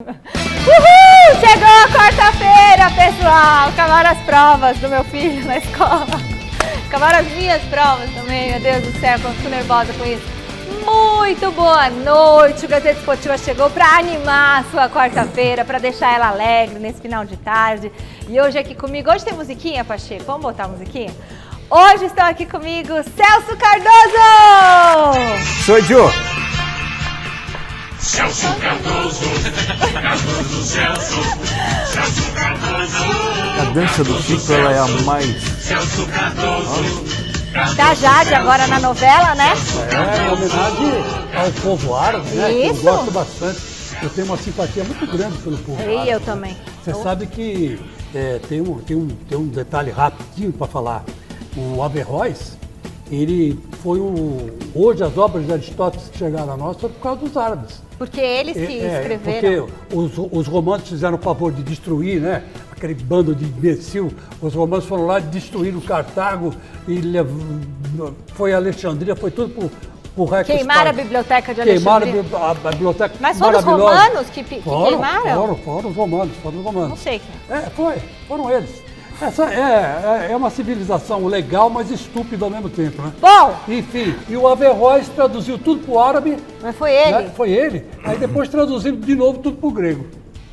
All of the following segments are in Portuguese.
Uhul! Chegou a quarta-feira, pessoal! Acabaram as provas do meu filho na escola. Acabaram as minhas provas também, meu Deus do céu, como eu fico nervosa com isso. Muito boa noite! O Gazeta Esportiva chegou para animar a sua quarta-feira, para deixar ela alegre nesse final de tarde. E hoje aqui comigo, hoje tem musiquinha, Pacheco? Vamos botar a musiquinha? Hoje estão aqui comigo Celso Cardoso! Sou Joe. Celso Cardoso, Cardoso Celso, Celso Cardoso. A dança do Chico, ela é a mais... Celso Cardoso. Da Jade agora na novela, né? É, em homenagem ao povo árabe, né? Que eu Isso. gosto bastante. Eu tenho uma simpatia muito grande pelo povo árabe. E eu também. Você sabe que tem um detalhe rapidinho para falar. O Averroes, ele foi hoje as obras de Aristóteles que chegaram a nós foi por causa dos árabes. Porque eles que escreveram. Porque os romanos fizeram o favor de destruir, né? Aquele bando de imbecil. Os romanos foram lá e destruíram Cartago e foi Alexandria, foi tudo pro resto. Queimaram a biblioteca de Alexandria. Queimaram a biblioteca. Mas foram os romanos que queimaram? Foram os romanos. Não sei. Foram eles. Essa é uma civilização legal, mas estúpida ao mesmo tempo, né? Bom, Enfim, e o Averroes traduziu tudo para o árabe. mas foi ele. Né? Foi ele. Aí depois traduziram de novo tudo para o grego.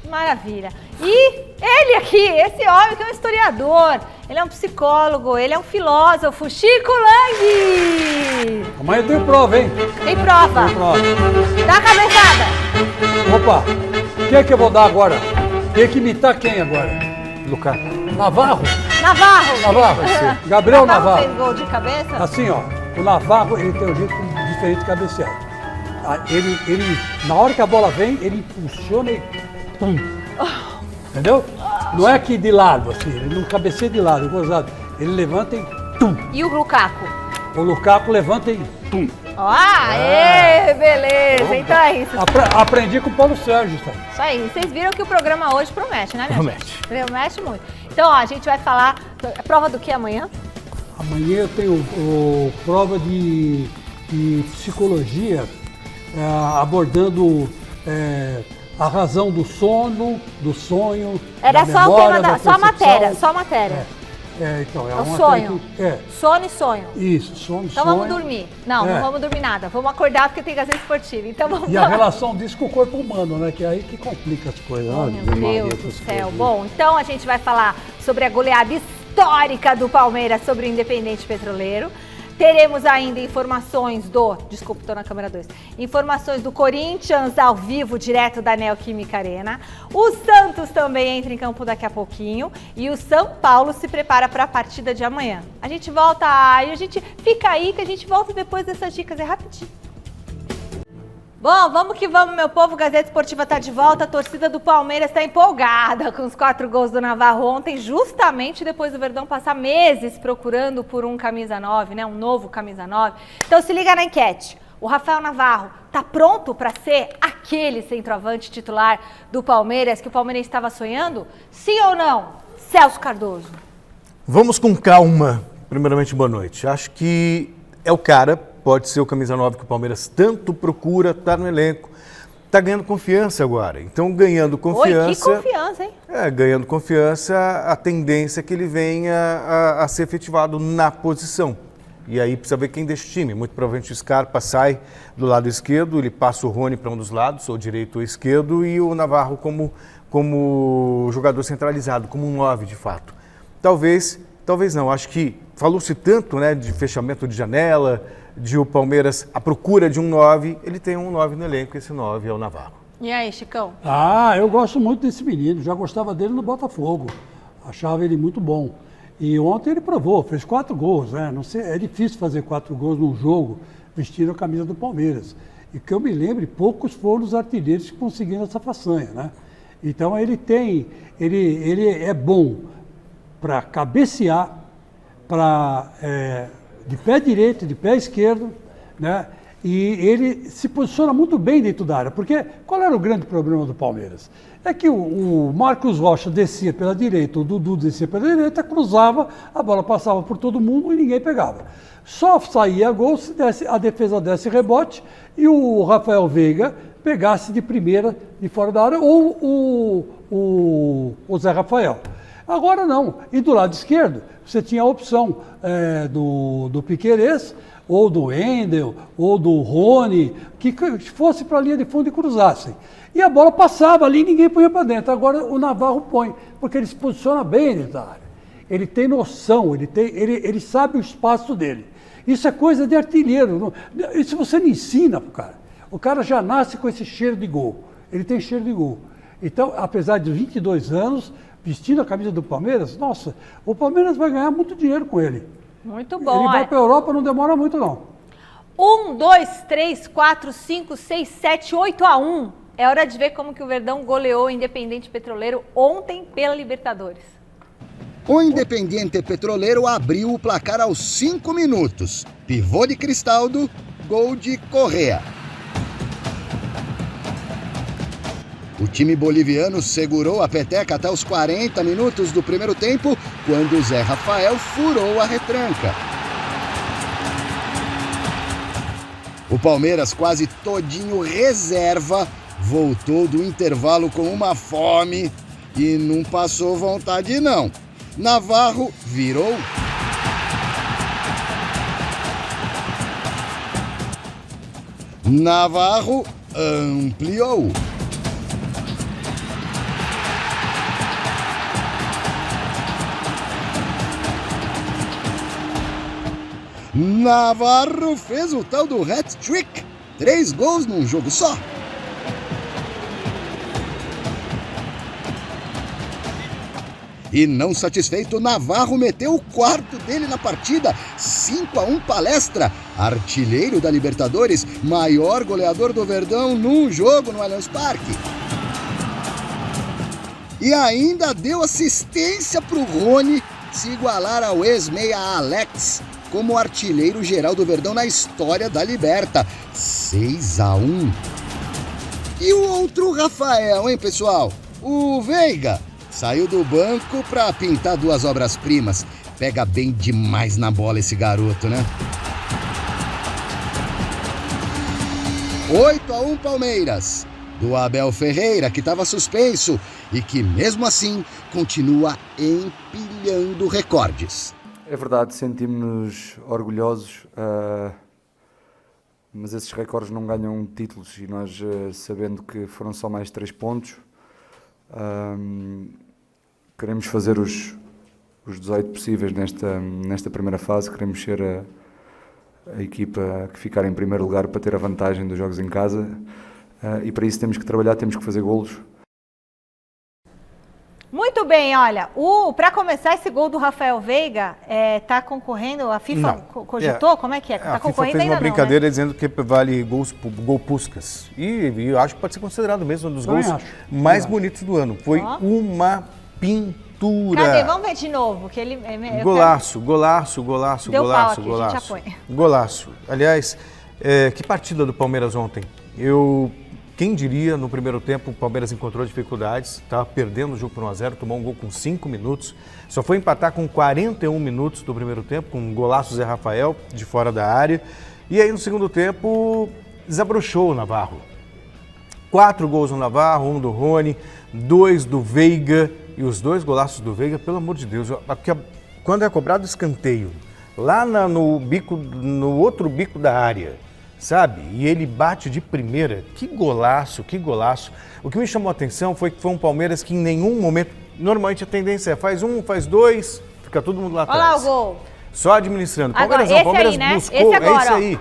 Maravilha. E ele aqui, esse homem que é um historiador, ele é um psicólogo, ele é um filósofo, Chico Lang! Amanhã tem prova, hein? Tem prova. Tem prova. Dá a cabeçada. Opa, quem é que eu vou dar agora? Tem que imitar quem agora? Lucas. Navarro? Navarro. Sim. Gabriel Navarro. fez gol de cabeça? Assim, ó, o Navarro, ele tem um jeito diferente de cabecear. Ele, na hora que a bola vem, ele impulsiona e pum. Entendeu? Não é aqui de lado, assim, ele não cabeceia de lado, gozado. Ele levanta e tum. E o Lukaku? O Lukaku levanta e tum. Beleza. Então é isso. Aprendi com o Paulo Sérgio, sabe? Isso aí. Vocês viram que o programa hoje promete, né, minha Promete. gente? Promete muito. Então, ó, a gente vai falar... Prova do que amanhã? Amanhã eu tenho prova de psicologia, abordando a razão do sono, do sonho, Era da só memória, o tema da só a matéria, percepção. só a matéria. Então, É o uma sonho. técnica- Sono e sonho. Isso, sono, Então sonho. vamos dormir. Não É. vamos dormir nada. Vamos acordar porque tem Gazeta Esportiva. Então vamos E a relação disso com o corpo humano, né? Que é aí que complica as coisas. Oh, Ave meu Maria, Deus do essas céu. coisas. Bom, então a gente vai falar sobre a goleada histórica do Palmeiras sobre o Independente Petroleiro. Teremos ainda informações desculpa, estou na câmera 2. Informações do Corinthians ao vivo, direto da Neoquímica Arena. O Santos também entra em campo daqui a pouquinho. E o São Paulo se prepara para a partida de amanhã. A gente volta, a gente fica aí que a gente volta depois dessas dicas, é rapidinho. Bom, vamos que vamos, meu povo. Gazeta Esportiva está de volta. A torcida do Palmeiras está empolgada com os 4 gols do Navarro ontem, justamente depois do Verdão passar meses procurando por um camisa 9, né? Um novo camisa 9. Então se liga na enquete. O Rafael Navarro está pronto para ser aquele centroavante titular do Palmeiras que o Palmeiras estava sonhando? Sim ou não? Celso Cardoso. Vamos com calma. Primeiramente, boa noite. Acho que é o cara, pode ser o camisa 9 que o Palmeiras tanto procura, tá no elenco. Tá ganhando confiança agora. Então, ganhando confiança... Oi, que confiança, hein? Ganhando confiança, a tendência é que ele venha a ser efetivado na posição. E aí precisa ver quem deixa o time. Muito provavelmente o Scarpa sai do lado esquerdo, ele passa o Rony para um dos lados, ou direito ou esquerdo, e o Navarro como jogador centralizado, como um 9 de fato. Talvez não. Acho que falou-se tanto, né, de fechamento de janela, de o Palmeiras à procura de um 9, ele tem um 9 no elenco, esse 9 é o Navarro. E aí, Chicão? Eu gosto muito desse menino, já gostava dele no Botafogo, achava ele muito bom. E ontem ele provou, fez 4 gols, né? Não sei, é difícil fazer 4 gols num jogo vestindo a camisa do Palmeiras. E que eu me lembre, poucos foram os artilheiros que conseguiram essa façanha, né? Então ele é bom para cabecear, de pé direito, de pé esquerdo, né? E ele se posiciona muito bem dentro da área, porque qual era o grande problema do Palmeiras? É que o Marcos Rocha descia pela direita, o Dudu descia pela direita, cruzava, a bola passava por todo mundo e ninguém pegava. Só saía gol se a defesa desse rebote e o Rafael Veiga pegasse de primeira de fora da área ou o Zé Rafael. Agora não. E do lado esquerdo, você tinha a opção do Piquerez, ou do Wendel, ou do Rony, que fosse para a linha de fundo e cruzassem. E a bola passava ali e ninguém punha para dentro. Agora o Navarro põe, porque ele se posiciona bem dentro da área. Ele tem noção, ele sabe o espaço dele. Isso é coisa de artilheiro. Isso você não ensina para o cara. O cara já nasce com esse cheiro de gol. Ele tem cheiro de gol. Então, apesar de 22 anos, vestindo a camisa do Palmeiras, nossa, o Palmeiras vai ganhar muito dinheiro com ele. Muito bom. Ele vai para a Europa, não demora muito não. 1, 2, 3, 4, 5, 6, 7, 8-1. É hora de ver como que o Verdão goleou o Independiente Petroleiro ontem pela Libertadores. O Independiente Petroleiro abriu o placar aos 5 minutos. Pivô de Cristaldo, gol de Correa. O time boliviano segurou a peteca até os 40 minutos do primeiro tempo, quando o Zé Rafael furou a retranca. O Palmeiras, quase todinho reserva, voltou do intervalo com uma fome e não passou vontade não. Navarro virou. Navarro ampliou. Navarro fez o tal do hat-trick. 3 gols num jogo só. E não satisfeito, Navarro meteu o 4º dele na partida. 5-1 Palestra. Artilheiro da Libertadores, maior goleador do Verdão num jogo no Allianz Parque. E ainda deu assistência para o Rony se igualar ao ex-meia Alex como artilheiro geral do Verdão na história da Liberta. 6-1. E o outro Rafael, hein, pessoal? O Veiga saiu do banco para pintar 2 obras-primas. Pega bem demais na bola esse garoto, né? 8-1 Palmeiras. Do Abel Ferreira, que estava suspenso e que, mesmo assim, continua empilhando recordes. É verdade, sentimos-nos orgulhosos, mas esses recordes não ganham títulos e nós, sabendo que foram só mais 3 pontos, queremos fazer os 18 possíveis nesta primeira fase, queremos ser a equipa que ficar em primeiro lugar para ter a vantagem dos jogos em casa e para isso temos que trabalhar, temos que fazer golos. Muito bem, olha, para começar, esse gol do Rafael Veiga tá concorrendo, a FIFA cogitou? Como é que é? Tá a concorrendo FIFA fez ainda uma brincadeira não, né? dizendo que vale gol Puskás. E eu acho que pode ser considerado mesmo um dos Também gols acho. mais bonitos do ano. Foi uma pintura. Cadê? Vamos ver de novo, que ele... Golaço. Deu pau aqui, a gente apoia. Golaço. Aliás, que partida do Palmeiras ontem. Quem diria, no primeiro tempo, o Palmeiras encontrou dificuldades, estava perdendo o jogo por 1-0, tomou um gol com 5 minutos, só foi empatar com 41 minutos do primeiro tempo, com um golaço Zé Rafael, de fora da área, e aí no segundo tempo, desabrochou o Navarro. 4 gols do Navarro, 1 do Rony, 2 do Veiga, e os 2 golaços do Veiga, pelo amor de Deus, quando é cobrado escanteio, lá no outro bico da área, sabe? E ele bate de primeira. Que golaço, que golaço. O que me chamou a atenção foi que foi um Palmeiras que em nenhum momento... Normalmente a tendência é faz 1, faz 2, fica todo mundo lá atrás. Olha lá o gol. Só administrando. Agora, Palmeiras esse aí, né? buscou... Esse agora, é esse aí.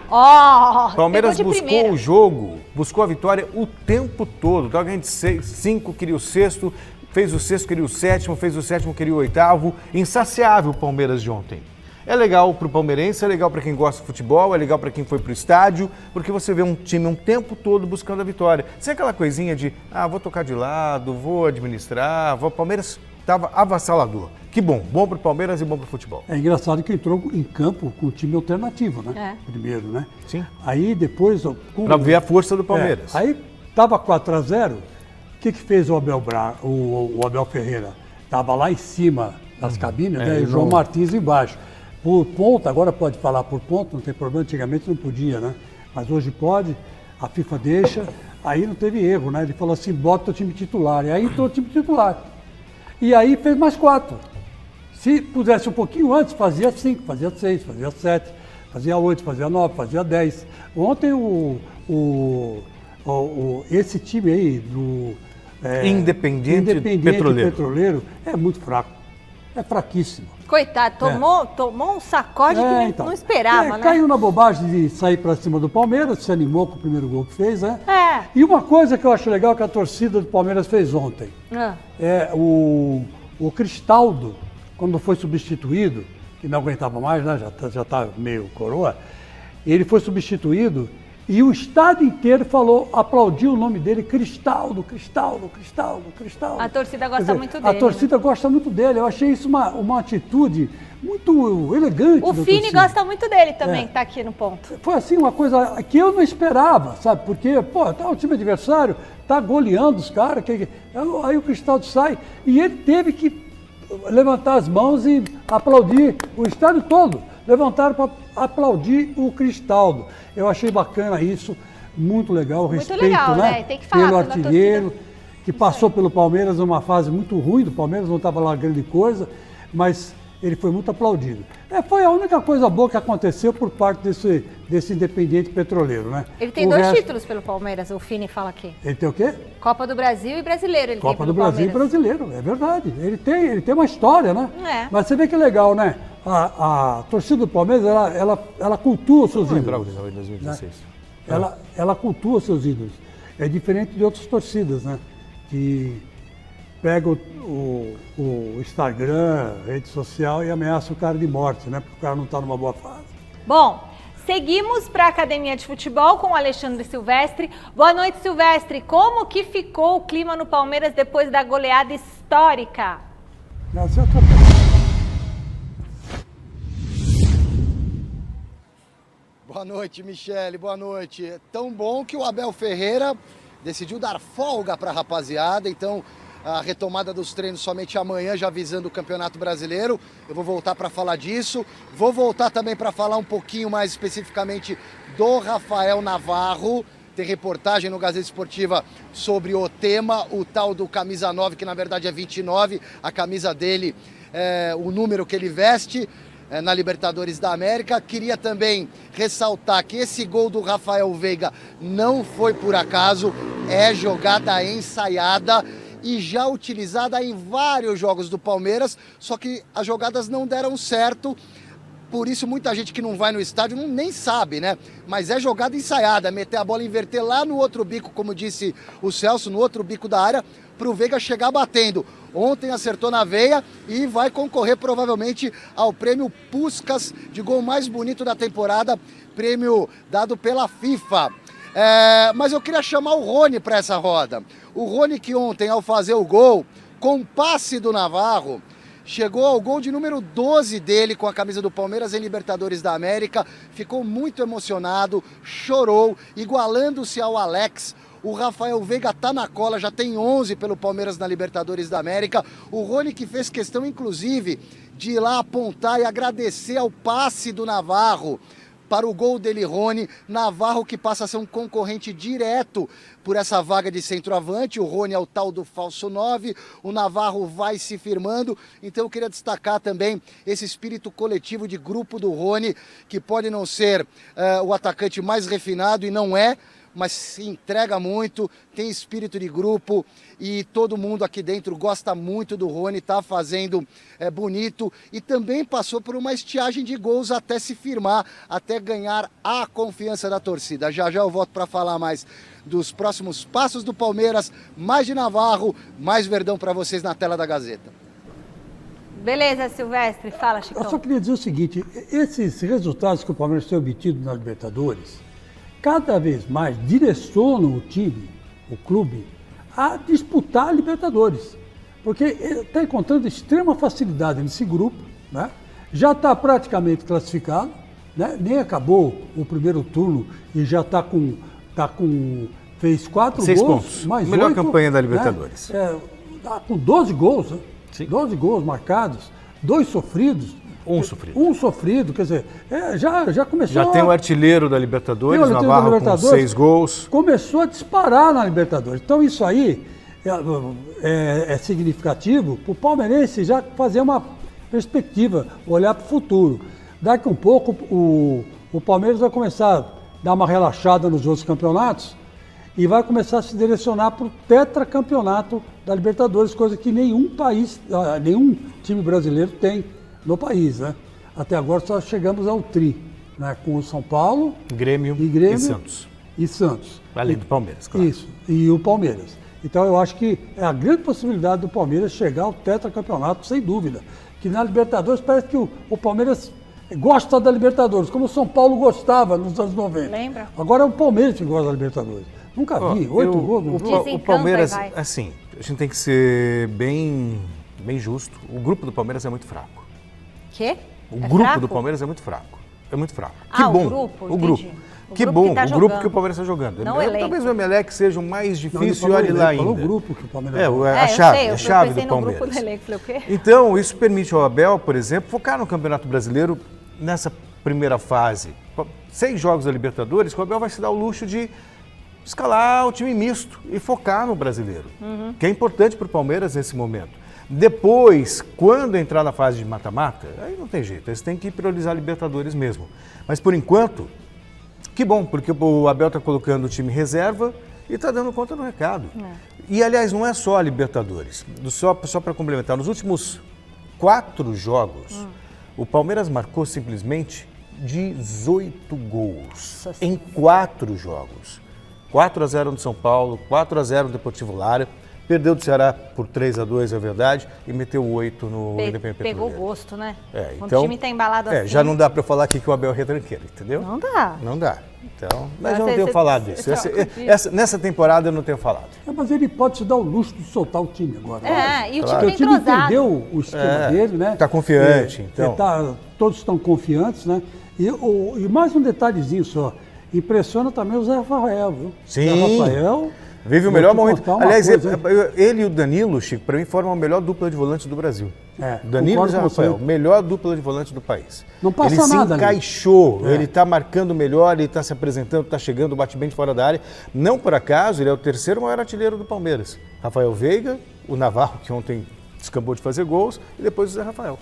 Palmeiras buscou o jogo, buscou a vitória o tempo todo. Estava ganhando de 5, queria o 6º, fez o 6º, queria o 7º, fez o 7º, queria o 8º. Insaciável o Palmeiras de ontem. É legal para o palmeirense, é legal para quem gosta de futebol, é legal para quem foi para o estádio, porque você vê um time um tempo todo buscando a vitória. Sem aquela coisinha de, vou tocar de lado, vou administrar, o Palmeiras estava avassalador. Que bom para o Palmeiras e bom para o futebol. É engraçado que entrou em campo com um time alternativo, né? Primeiro, né? Sim. Aí depois... Para ver a força do Palmeiras. Aí estava 4-0, o que fez o Abel Ferreira? Estava lá em cima das cabines, né? E o João Martins embaixo. Por ponta, agora pode falar por ponta, não tem problema, antigamente não podia, né? Mas hoje pode, a FIFA deixa, Aí não teve erro, né? Ele falou assim, bota o time titular. E aí entrou o time titular. E aí fez mais 4. Se pusesse um pouquinho antes, fazia 5, fazia 6, fazia 7, fazia 8, fazia 9, fazia 10. Ontem esse time aí do Independente Petroleiro é muito fraco. É fraquíssimo. Coitado, tomou um sacode que então. não esperava, né? Caiu na bobagem de sair para cima do Palmeiras, se animou com o primeiro gol que fez, né? É. E uma coisa que eu acho legal que a torcida do Palmeiras fez ontem. O Cristaldo, quando foi substituído, que não aguentava mais, né? Já tá meio coroa, ele foi substituído e o estádio inteiro aplaudiu o nome dele, Cristaldo. A torcida gosta muito dele. A torcida gosta muito dele. Eu achei isso uma atitude muito elegante. O Fini gosta muito dele também, que tá aqui no ponto. Foi assim, uma coisa que eu não esperava, sabe? Porque, o time adversário tá goleando os caras, aí o Cristaldo sai e ele teve que levantar as mãos e aplaudir o estádio todo. Levantaram para aplaudir o Cristaldo. Eu achei bacana isso, muito legal, o respeito, legal, né? Tem que falar pelo artilheiro, que passou pelo Palmeiras numa fase muito ruim do Palmeiras, não estava lá grande coisa, mas ele foi muito aplaudido. Foi a única coisa boa que aconteceu por parte desse Independente Petroleiro, né? Ele tem dois títulos pelo Palmeiras, o Fini fala aqui. Ele tem o quê? Copa do Brasil e Brasileiro. Ele Copa tem do Brasil e Brasileiro, é verdade. Ele tem uma história, né? Mas você vê que legal, né? A torcida do Palmeiras, ela cultua os seus ídolos. Em 2016. Né? Ela cultua os seus ídolos. É diferente de outras torcidas, né? Que pega o Instagram, rede social e ameaça o cara de morte, né? Porque o cara não está numa boa fase. Bom, seguimos para a Academia de Futebol com o Alexandre Silvestre. Boa noite, Silvestre. Como que ficou o clima no Palmeiras depois da goleada histórica? Boa noite, Michele, boa noite. É tão bom que o Abel Ferreira decidiu dar folga para a rapaziada, então a retomada dos treinos somente amanhã, já visando o Campeonato Brasileiro. Eu vou voltar para falar disso. Vou voltar também para falar um pouquinho mais especificamente do Rafael Navarro. Tem reportagem no Gazeta Esportiva sobre o tema, o tal do camisa 9, que na verdade é 29, a camisa dele, o número que ele veste na Libertadores da América. Queria também ressaltar que esse gol do Rafael Veiga não foi por acaso, é jogada ensaiada e já utilizada em vários jogos do Palmeiras, só que as jogadas não deram certo. Por isso muita gente que não vai no estádio nem sabe, né? Mas é jogada ensaiada, meter a bola e inverter lá no outro bico, como disse o Celso, no outro bico da área, para o Veiga chegar batendo. Ontem acertou na veia e vai concorrer provavelmente ao prêmio Puskás de gol mais bonito da temporada, prêmio dado pela FIFA. Mas eu queria chamar o Rony para essa roda. O Rony que ontem, ao fazer o gol, com passe do Navarro, chegou ao gol de número 12 dele com a camisa do Palmeiras em Libertadores da América, ficou muito emocionado, chorou, igualando-se ao Alex. O Rafael Veiga tá na cola, já tem 11 pelo Palmeiras na Libertadores da América. O Rony que fez questão, inclusive, de ir lá apontar e agradecer ao passe do Navarro para o gol dele, Rony. Navarro que passa a ser um concorrente direto por essa vaga de centroavante. O Rony é o tal do falso 9, o Navarro vai se firmando. Então eu queria destacar também esse espírito coletivo de grupo do Rony, que pode não ser o atacante mais refinado, e não é, mas se entrega muito, tem espírito de grupo e todo mundo aqui dentro gosta muito do Rony, tá fazendo bonito e também passou por uma estiagem de gols até se firmar, até ganhar a confiança da torcida. Já já eu volto para falar mais dos próximos passos do Palmeiras, mais de Navarro, mais Verdão para vocês na tela da Gazeta. Beleza, Silvestre, fala, Chico. Eu só queria dizer o seguinte, esses resultados que o Palmeiras tem obtido na Libertadores, cada vez mais direcionam o time, o clube, a disputar a Libertadores. Porque ele está encontrando extrema facilidade nesse grupo, né? Já está praticamente classificado, né? Nem acabou o primeiro turno e já está fez 4 6 gols, pontos. mais Melhor 8, campanha da Libertadores. Tá com 12 gols, né? Sim. 12 gols marcados, 2 sofridos. Um sofrido, quer dizer, já começou... Já tem o artilheiro da Libertadores, Tem o artilheiro da Navarro, com Libertadores. 6 gols. Começou a disparar na Libertadores. Então isso aí é significativo para o palmeirense já fazer uma perspectiva, olhar para o futuro. Daqui um pouco o Palmeiras vai começar a dar uma relaxada nos outros campeonatos e vai começar a se direcionar para o tetracampeonato da Libertadores, coisa que nenhum time brasileiro tem no país, né? Até agora só chegamos ao tri, né? Com o São Paulo, Grêmio e Santos. E Santos. Além do Palmeiras, claro. Isso, e o Palmeiras. Então eu acho que é a grande possibilidade do Palmeiras chegar ao tetracampeonato, sem dúvida. Que na Libertadores parece que o Palmeiras gosta da Libertadores, como o São Paulo gostava nos anos 90. Lembra? Agora é o Palmeiras que gosta da Libertadores. Nunca vi, 8 gols no jogo. O Palmeiras, Desencanta e vai. assim, a gente tem que ser bem justo. O grupo do Palmeiras é muito fraco. Quê? O É grupo fraco? do Palmeiras é muito fraco. É muito fraco. Ah, Que o bom. grupo, O grupo. entendi. O Que grupo bom, que tá o grupo jogando. que o Palmeiras está jogando. Não o elenco. Talvez o Emelec seja o mais Não, ele difícil e falou olhe lá elenco, ainda. falou o grupo que o Palmeiras É, joga. a eu chave, sei, a eu chave pensei do no grupo Palmeiras. do elenco, falei o quê? Então, isso permite ao Abel, por exemplo, focar no Campeonato Brasileiro nessa primeira fase. 6 jogos da Libertadores, o Abel vai se dar o luxo de escalar o time misto e focar no brasileiro, que é importante para o Palmeiras nesse momento. Depois, quando entrar na fase de mata-mata, aí não tem jeito, eles têm que priorizar a Libertadores mesmo. Mas por enquanto, que bom, porque o Abel está colocando o time reserva e está dando conta do recado. E aliás, não é só a Libertadores, só para complementar, nos últimos 4 jogos, o Palmeiras marcou simplesmente 18 gols em 4 jogos. 4-0 no São Paulo, 4-0 no Deportivo Lara, perdeu do Ceará por 3-2, é verdade, e meteu 8 no Independente Pegou Petroleiro. gosto, né? Então, Quando o time tá embalado assim. já não dá para falar aqui que o Abel é retranqueiro, entendeu? Não dá. Não dá. Então, mas Mas eu não tenho você- falado você disso. troca disso. Nessa temporada eu não tenho falado. Mas ele pode se dar o luxo de soltar o time agora. É, e o time Porque tá o time entrosado. entendeu o esquema dele, né? Tá confiante, então. Todos estão confiantes, né? E mais um detalhezinho só. Impressiona também o Zé Rafael, viu? Sim. Zé Rafael... Vive o vou melhor te momento. contar uma Aliás, coisa, hein? ele e o Danilo, Chico, para mim formam a melhor dupla de volantes do Brasil. Danilo e concordo Zé com você. Rafael, melhor dupla de volantes do país. Não passa ele nada se ali. encaixou, ele está marcando melhor, ele está se apresentando, está chegando, bate bem de fora da área. Não por acaso, ele é o 3º maior artilheiro do Palmeiras. Rafael Veiga, o Navarro, que ontem descambou de fazer gols, e depois o Zé Rafael.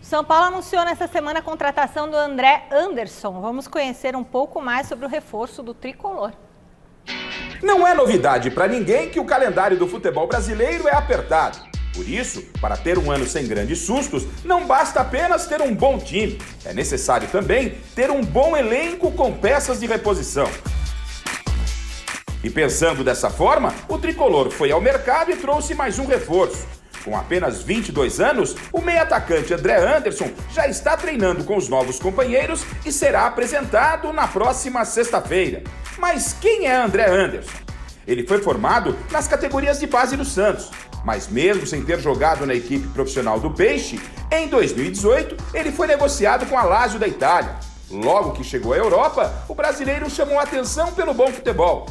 São Paulo anunciou nessa semana a contratação do André Anderson. Vamos conhecer um pouco mais sobre o reforço do tricolor. Não é novidade para ninguém que o calendário do futebol brasileiro é apertado. Por isso, para ter um ano sem grandes sustos, não basta apenas ter um bom time. É necessário também ter um bom elenco com peças de reposição. E pensando dessa forma, o tricolor foi ao mercado e trouxe mais um reforço. Com apenas 22 anos, o meio-atacante André Anderson já está treinando com os novos companheiros e será apresentado na próxima sexta-feira. Mas quem é André Anderson? Ele foi formado nas categorias de base do Santos, mas mesmo sem ter jogado na equipe profissional do Peixe, em 2018 ele foi negociado com a Lazio da Itália. Logo que chegou à Europa, o brasileiro chamou a atenção pelo bom futebol.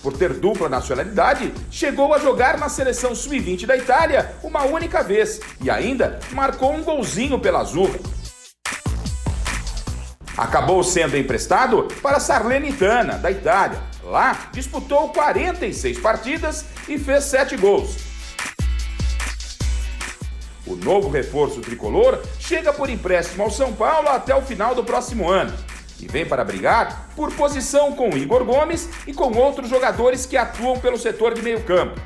Por ter dupla nacionalidade, chegou a jogar na seleção sub-20 da Itália uma única vez e ainda marcou um golzinho pela Azurra. Acabou sendo emprestado para a Salernitana, da Itália. Lá, disputou 46 partidas e fez 7 gols. O novo reforço tricolor chega por empréstimo ao São Paulo até o final do próximo ano. E vem para brigar por posição com Igor Gomes e com outros jogadores que atuam pelo setor de meio campo.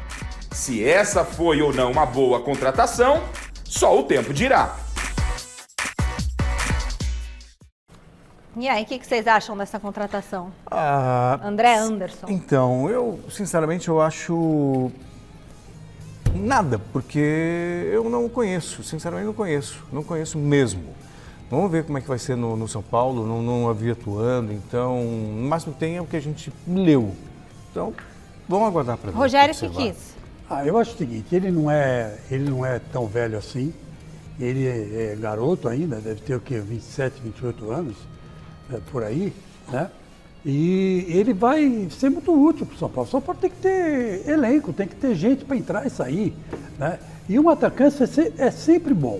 Se essa foi ou não uma boa contratação, só o tempo dirá. E aí, o que vocês acham dessa contratação? Ah, André Anderson. Então, eu, sinceramente, eu acho nada, porque eu não conheço, sinceramente não conheço mesmo. Vamos ver como é que vai ser no São Paulo, não havia atuando, então, no máximo tem é o que a gente leu. Então, vamos aguardar para ver. Rogério que observar. quis. Eu acho o seguinte, ele não é tão velho assim, ele é garoto ainda, deve ter o quê, 27, 28 anos, por aí, né? E ele vai ser muito útil para o São Paulo. O São Paulo tem que ter elenco, tem que ter gente para entrar e sair, né? E um atacante é sempre bom.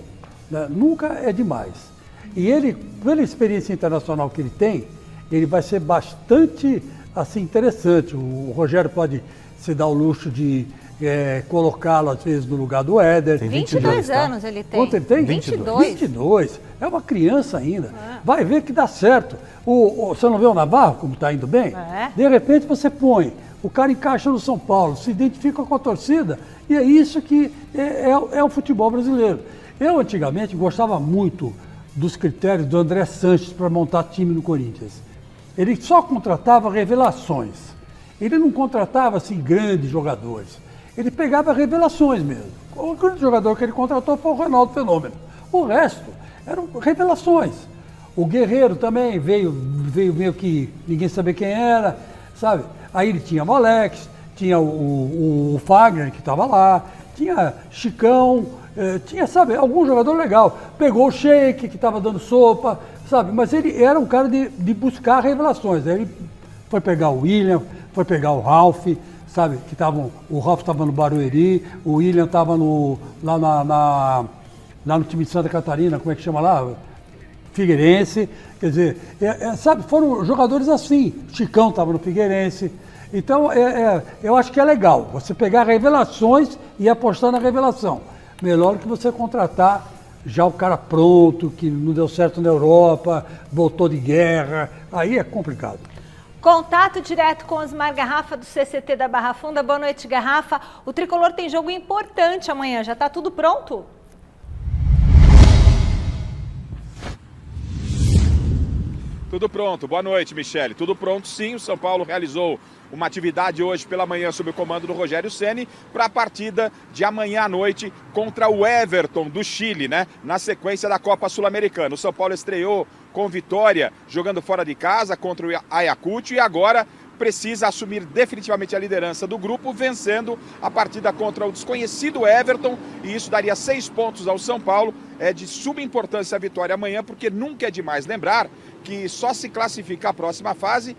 né? Nunca é demais. E ele, pela experiência internacional que ele tem, ele vai ser bastante assim, interessante. O Rogério pode se dar o luxo de colocá-lo, às vezes, no lugar do Éder. Tem 22 anos ele tem. Quanto ele tem? 22. 22. É uma criança ainda. Vai ver que dá certo. Você não vê o Navarro, como está indo bem? De repente você põe, o cara encaixa no São Paulo, se identifica com a torcida, e é isso que é o futebol brasileiro. Eu, antigamente, gostava muito dos critérios do André Sanches para montar time no Corinthians. Ele só contratava revelações. Ele não contratava, assim, grandes jogadores. Ele pegava revelações mesmo. O grande jogador que ele contratou foi o Ronaldo Fenômeno. O resto eram revelações. O Guerreiro também veio meio que ninguém sabia quem era, sabe? Aí ele tinha o Alex, tinha o Fagner, que estava lá, tinha Chicão, tinha, sabe, algum jogador legal. Pegou o Sheik, que estava dando sopa, sabe? Mas ele era um cara de buscar revelações. Aí ele foi pegar o William, foi pegar o Ralf, sabe? O Ralf estava no Barueri, o William estava lá no time de Santa Catarina, como é que chama lá? Figueirense. Quer dizer, sabe, foram jogadores assim. Chicão estava no Figueirense. Então, eu acho que é legal você pegar revelações e apostar na revelação. Melhor que você contratar já o cara pronto, que não deu certo na Europa, voltou de guerra. Aí é complicado. Contato direto com Osmar Garrafa, do CCT da Barra Funda. Boa noite, Garrafa. O Tricolor tem jogo importante amanhã. Já está tudo pronto? Tudo pronto. Boa noite, Michele. Tudo pronto, sim. O São Paulo realizou uma atividade hoje pela manhã sob o comando do Rogério Ceni para a partida de amanhã à noite contra o Everton do Chile, né? Na sequência da Copa Sul-Americana. O São Paulo estreou com vitória jogando fora de casa contra o Ayacucho e agora precisa assumir definitivamente a liderança do grupo, vencendo a partida contra o desconhecido Everton, e isso daria 6 pontos ao São Paulo. É de suma importância a vitória amanhã, porque nunca é demais lembrar que só se classifica a próxima fase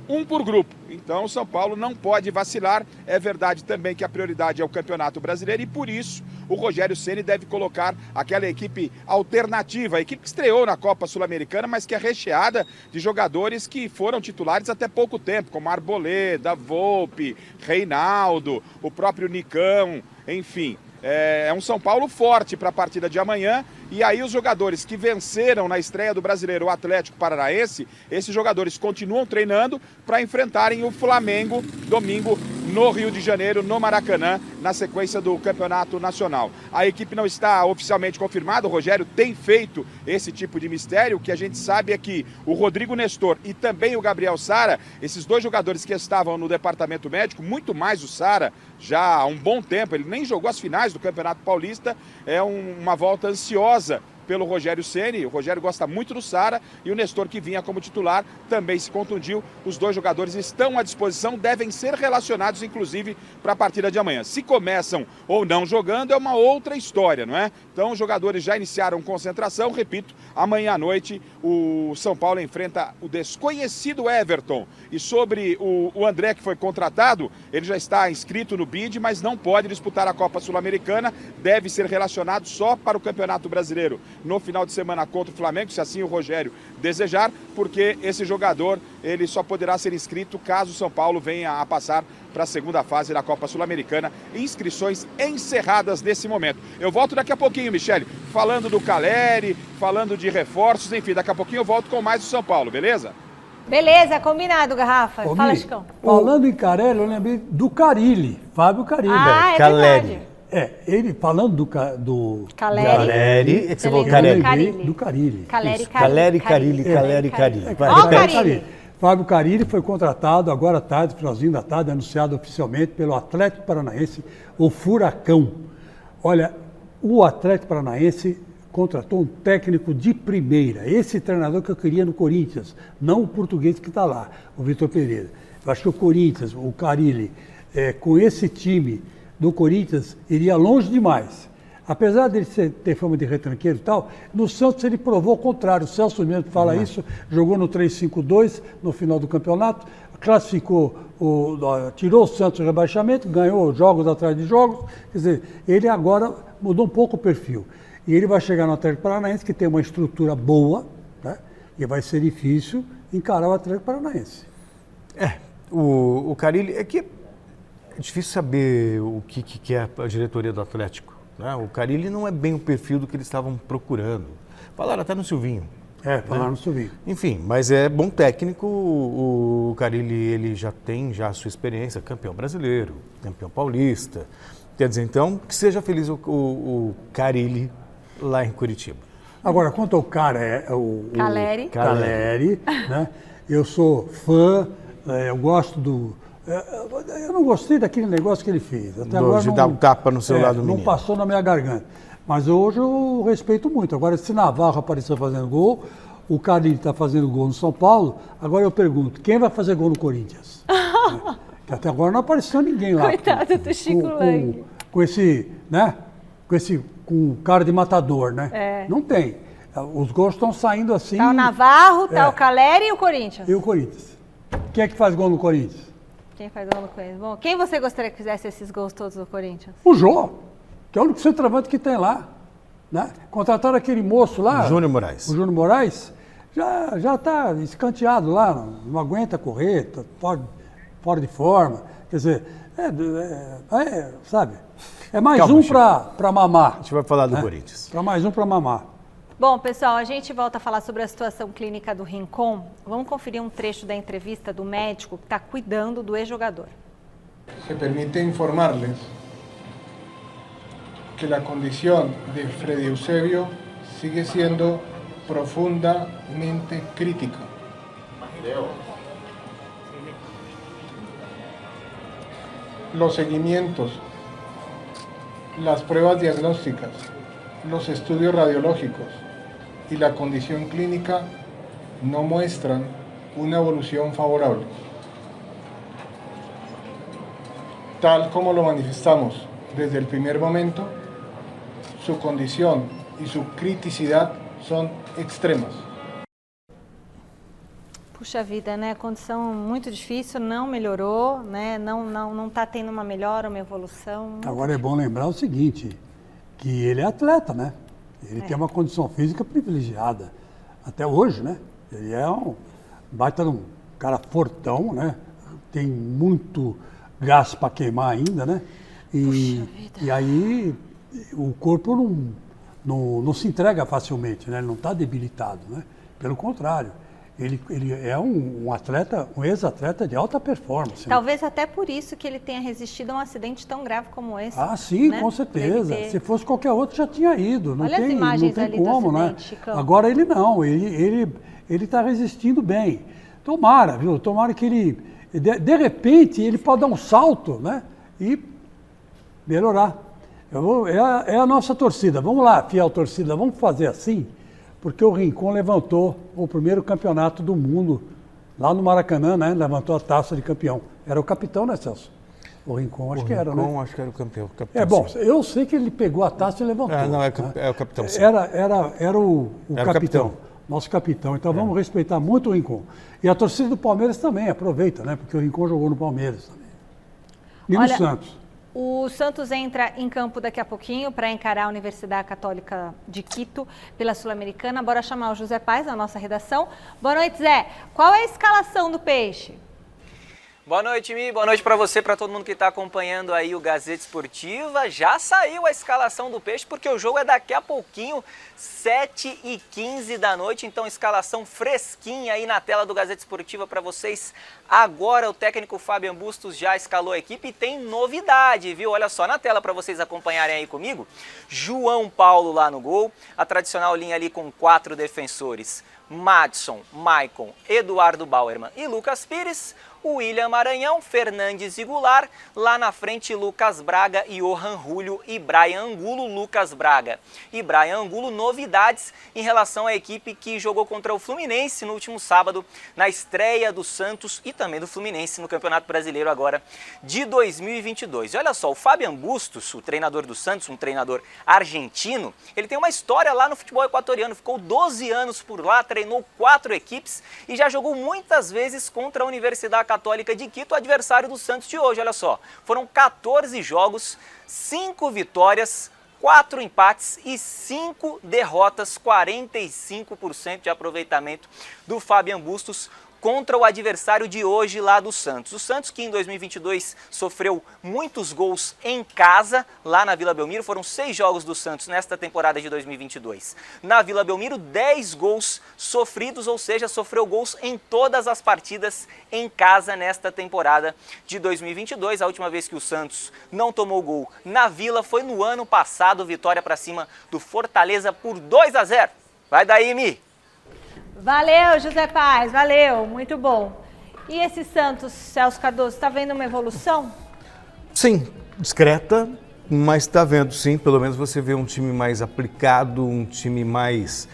um por grupo. Então o São Paulo não pode vacilar. É verdade também que a prioridade é o Campeonato Brasileiro e por isso o Rogério Ceni deve colocar aquela equipe alternativa, a equipe que estreou na Copa Sul-Americana, mas que é recheada de jogadores que foram titulares até pouco tempo, como Arboleda, Volpe, Reinaldo, o próprio Nicão, enfim. É um São Paulo forte para a partida de amanhã. E aí os jogadores que venceram na estreia do Brasileiro o Atlético Paranaense, esses jogadores continuam treinando para enfrentarem o Flamengo domingo no Rio de Janeiro, no Maracanã, na sequência do Campeonato Nacional. A equipe não está oficialmente confirmada, o Rogério tem feito esse tipo de mistério. O que a gente sabe é que o Rodrigo Nestor e também o Gabriel Sara, esses dois jogadores que estavam no departamento médico, muito mais o Sara, já há um bom tempo, ele nem jogou as finais do Campeonato Paulista, é uma volta ansiosa pelo Rogério Ceni. O Rogério gosta muito do Sara e o Nestor, que vinha como titular, também se contundiu. Os dois jogadores estão à disposição, devem ser relacionados inclusive para a partida de amanhã. Se começam ou não jogando é uma outra história, não é? Então os jogadores já iniciaram concentração. Repito, amanhã à noite o São Paulo enfrenta o desconhecido Everton. E sobre o André, que foi contratado, ele já está inscrito no BID, mas não pode disputar a Copa Sul-Americana, deve ser relacionado só para o Campeonato Brasileiro no final de semana contra o Flamengo, se assim o Rogério desejar, porque esse jogador ele só poderá ser inscrito caso o São Paulo venha a passar para a segunda fase da Copa Sul-Americana. Inscrições encerradas nesse momento. Eu volto daqui a pouquinho, Michele, falando do Caleri, falando de reforços, enfim, daqui a pouquinho eu volto com mais do São Paulo, beleza? Beleza, combinado, Garrafa. Ô, Fala, Mi, Chicão. falando em Carelli, eu lembrei do Carilli, Fábio Carilli. Ah, é Caleri. verdade. Ele falando do Caleri. Caleri, é que você falou Eu Caleri. lembrei do Carilli. Caleri, Isso. Caleri, Carilli, Caleri, Carilli. Vai, Ó, repete. Carilli. Fábio Carilli foi contratado agora à tarde, finalzinho da tarde, anunciado oficialmente pelo Atlético Paranaense, o Furacão. Olha, o Atlético Paranaense contratou um técnico de primeira, esse treinador que eu queria no Corinthians, não o português que está lá, o Vitor Pereira. Eu acho que o Corinthians, o Carilli, com esse time do Corinthians, iria longe demais. Apesar dele ter fama de retranqueiro e tal, no Santos ele provou o contrário. O Celso mesmo fala isso, jogou no 3-5-2 no final do campeonato, classificou, tirou o Santos do rebaixamento, ganhou jogos atrás de jogos. Quer dizer, ele agora mudou um pouco o perfil. E ele vai chegar no Atlético Paranaense, que tem uma estrutura boa, né? E vai ser difícil encarar o Atlético Paranaense. O Carille, é que é difícil saber o que é a diretoria do Atlético, né? O Carille não é bem o perfil do que eles estavam procurando. Falaram até no Silvinho. Falaram no Silvinho. Enfim, mas é bom técnico. O Carille, ele já tem a sua experiência, campeão brasileiro, campeão paulista. Quer dizer, então, que seja feliz o Carille lá em Curitiba. Agora, quanto ao cara, Caleri, né? Eu sou fã, eu gosto do... Eu não gostei daquele negócio que ele fez. Até agora de dar um tapa no celular do menino. Não passou na minha garganta. Mas hoje eu respeito muito. Agora, se Navarro apareceu fazendo gol, o Carille está fazendo gol no São Paulo, agora eu pergunto, quem vai fazer gol no Corinthians? Que até agora não apareceu ninguém lá. Coitado do Chico Lang. Com esse, né? Com cara de matador, né? Não tem. Os gols estão saindo assim. Tá o Navarro, tá o Caleri e o Corinthians. E o Corinthians. Quem é que faz gol no Corinthians? Quem faz gol no Corinthians? Bom, quem você gostaria que fizesse esses gols todos no Corinthians? O Jô, que é o único centroavante que tem lá. Né? Contrataram aquele moço lá. Júnior Moraes. O Júnior Moraes. Já está escanteado lá, não aguenta correr, tá fora de forma. Quer dizer, sabe? É mais Calma, um Chico. para mamar. A gente vai falar do Corinthians. É mais um para mamar. Bom, pessoal, a gente volta a falar sobre a situação clínica do Rincón. Vamos conferir um trecho da entrevista do médico que está cuidando do ex-jogador. Se permite informarles que a condição de Freddy Eusebio sigue sendo profundamente crítica. Los seguimientos, las pruebas diagnósticas, los estudios radiológicos y la condición clínica no muestran una evolución favorable. Tal como lo manifestamos desde el primer momento, su condición y su criticidad son extremas. Puxa vida, né? Condição muito difícil, não melhorou, né? Não está tendo uma melhora, uma evolução. Agora é bom lembrar o seguinte, que ele é atleta, né? Ele tem uma condição física privilegiada. Até hoje, né? Ele é um baita de um cara fortão, né? Tem muito gás para queimar ainda, né? E aí o corpo não se entrega facilmente, né? Ele não está debilitado, né? Pelo contrário. Ele é um atleta, um ex-atleta de alta performance. Talvez até por isso que ele tenha resistido a um acidente tão grave como esse. Ah, sim, né? com certeza. Se fosse qualquer outro, já tinha ido. Não Olha tem, as imagens não tem ali como, do né? acidente, Chicão. Agora ele não, ele está resistindo bem. Tomara, viu? Tomara que ele, de repente, ele pode dar um salto, né? E melhorar. É a nossa torcida. Vamos lá, fiel torcida, vamos fazer assim. Porque o Rincón levantou o primeiro campeonato do mundo, lá no Maracanã, né? Levantou a taça de campeão. Era o capitão, né, Celso? O Rincón, acho que era, né? O Rincón, acho que era o campeão. Bom, eu sei que ele pegou a taça e levantou. Não, é o capitão, sim. Era o capitão. Nosso capitão. Então vamos respeitar muito o Rincón. E a torcida do Palmeiras também aproveita, né? Porque o Rincón jogou no Palmeiras também. E no Santos. O Santos entra em campo daqui a pouquinho para encarar a Universidade Católica de Quito pela Sul-Americana. Bora chamar o José Paz, da nossa redação. Boa noite, Zé. Qual é a escalação do Peixe? Boa noite, Mi. Boa noite para você, para todo mundo que está acompanhando aí o Gazeta Esportiva. Já saiu a escalação do Peixe, porque o jogo é daqui a pouquinho, 7h15 da noite. Então, escalação fresquinha aí na tela do Gazeta Esportiva para vocês. Agora, o técnico Fabian Bustos já escalou a equipe e tem novidade, viu? Olha só, na tela para vocês acompanharem aí comigo. João Paulo lá no gol, a tradicional linha ali com 4 defensores. Madson, Maicon, Eduardo Bauerman e Lucas Pires. William Maranhão, Fernandes e Goulart, lá na frente Lucas Braga, Johan Julio e Brian Angulo. Lucas Braga e Brian Angulo, novidades em relação à equipe que jogou contra o Fluminense no último sábado, na estreia do Santos e também do Fluminense no Campeonato Brasileiro agora de 2022. E olha só, o Fabian Bustos, o treinador do Santos, um treinador argentino, ele tem uma história lá no futebol equatoriano, ficou 12 anos por lá, treinou 4 equipes e já jogou muitas vezes contra a Universidade Católica de Quito, adversário do Santos de hoje. Olha só, foram 14 jogos, 5 vitórias, 4 empates e 5 derrotas, 45% de aproveitamento do Fabian Bustos contra o adversário de hoje lá do Santos. O Santos, que em 2022 sofreu muitos gols em casa, lá na Vila Belmiro, foram 6 jogos do Santos nesta temporada de 2022. Na Vila Belmiro, 10 gols sofridos, ou seja, sofreu gols em todas as partidas em casa nesta temporada de 2022. A última vez que o Santos não tomou gol na Vila foi no ano passado, vitória para cima do Fortaleza por 2-0. Vai daí, Mi! Valeu, José Paz, valeu, muito bom. E esse Santos, Celso Cardoso, está vendo uma evolução? Sim, discreta, mas está vendo sim. Pelo menos você vê um time mais aplicado, um time mais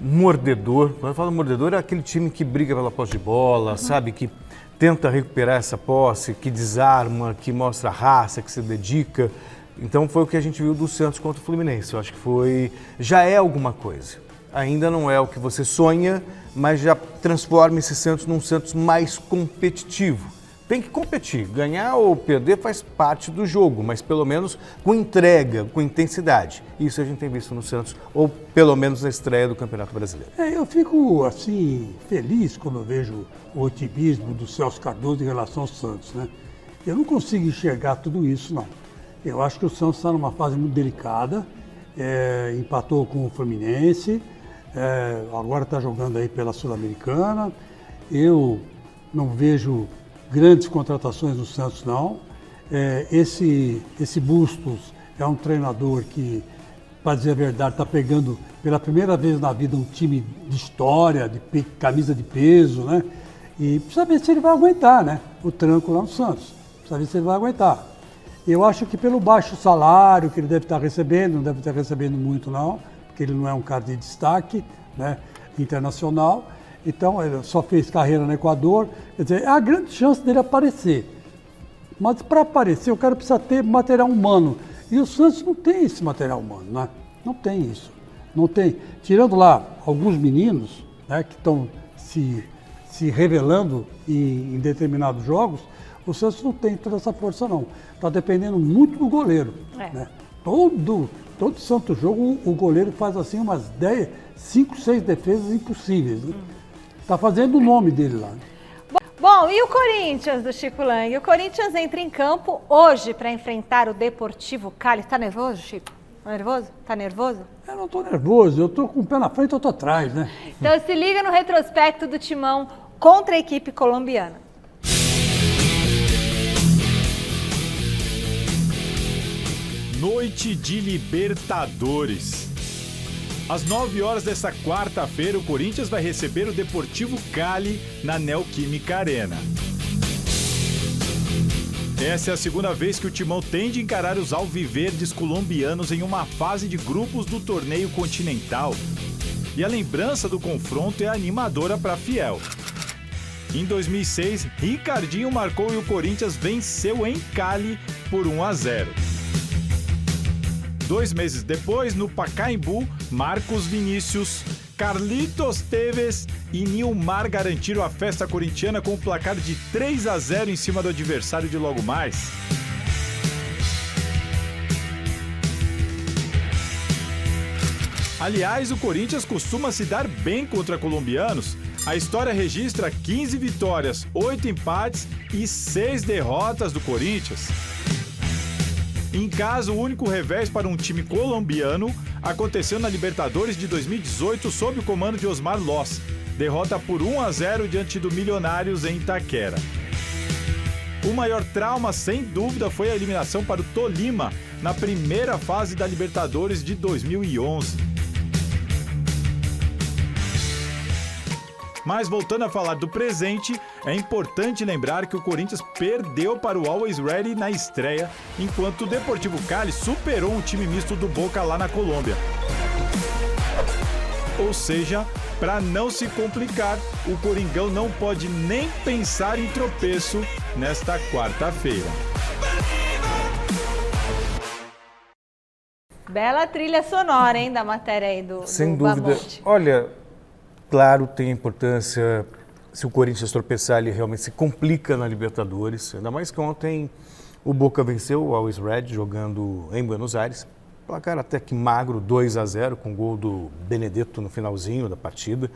mordedor. Quando eu falo mordedor, é aquele time que briga pela posse de bola, sabe? Que tenta recuperar essa posse, que desarma, que mostra raça, que se dedica. Então foi o que a gente viu do Santos contra o Fluminense. Eu acho que já é alguma coisa. Ainda não é o que você sonha, mas já transforma esse Santos num Santos mais competitivo. Tem que competir, ganhar ou perder faz parte do jogo, mas pelo menos com entrega, com intensidade. Isso a gente tem visto no Santos, ou pelo menos na estreia do Campeonato Brasileiro. Eu fico, assim, feliz quando eu vejo o otimismo do Celso Cardoso em relação ao Santos, né? Eu não consigo enxergar tudo isso, não. Eu acho que o Santos está numa fase muito delicada, empatou com o Fluminense, agora está jogando aí pela Sul-Americana. Eu não vejo grandes contratações do Santos, não. Esse Bustos é um treinador que, para dizer a verdade, está pegando pela primeira vez na vida um time de história, de camisa de peso, né? E precisa ver se ele vai aguentar, né? O tranco lá no Santos. Precisa ver se ele vai aguentar. Eu acho que pelo baixo salário que ele deve estar recebendo, não deve estar recebendo muito, não, porque ele não é um cara de destaque, né, internacional. Então, ele só fez carreira no Equador. Quer dizer, é a grande chance dele aparecer. Mas para aparecer, o cara precisa ter material humano. E o Santos não tem esse material humano, né? Não tem isso. Não tem. Tirando lá alguns meninos, né, que estão se revelando em determinados jogos, o Santos não tem toda essa força, não. Está dependendo muito do goleiro. Né? Todo santo jogo, o goleiro faz assim umas 5, 6 defesas impossíveis. Né? Tá fazendo o nome dele lá. Bom, e o Corinthians do Chico Lang? O Corinthians entra em campo hoje para enfrentar o Deportivo Cali. Tá nervoso, Chico? Tá nervoso? Tá nervoso? Eu não tô nervoso, eu tô com o pé na frente e eu tô atrás, né? Então se liga no retrospecto do Timão contra a equipe colombiana. Noite de Libertadores. Às 9 horas desta quarta-feira, o Corinthians vai receber o Deportivo Cali na Neoquímica Arena. Essa é a segunda vez que o Timão tem de encarar os alviverdes colombianos em uma fase de grupos do torneio continental. E a lembrança do confronto é animadora para Fiel. Em 2006, Ricardinho marcou e o Corinthians venceu em Cali por 1-0. 2 meses depois, no Pacaembu, Marcos Vinícius, Carlitos Teves e Nilmar garantiram a festa corintiana com o placar de 3-0 em cima do adversário de logo mais. Aliás, o Corinthians costuma se dar bem contra colombianos. A história registra 15 vitórias, 8 empates e 6 derrotas do Corinthians. Em casa, o único revés para um time colombiano aconteceu na Libertadores de 2018 sob o comando de Osmar Loss. Derrota por 1-0 diante do Milionários em Itaquera. O maior trauma, sem dúvida, foi a eliminação para o Tolima na primeira fase da Libertadores de 2011. Mas voltando a falar do presente, é importante lembrar que o Corinthians perdeu para o Always Ready na estreia, enquanto o Deportivo Cali superou um time misto do Boca lá na Colômbia. Ou seja, para não se complicar, o Coringão não pode nem pensar em tropeço nesta quarta-feira. Bela trilha sonora, hein, da matéria aí do Sem dúvida. Bamonte. Olha, claro, tem importância. Se o Corinthians tropeçar, ele realmente se complica na Libertadores. Ainda mais que ontem o Boca venceu o Always Red jogando em Buenos Aires. Placar até que magro, 2-0, com gol do Benedetto no finalzinho da partida.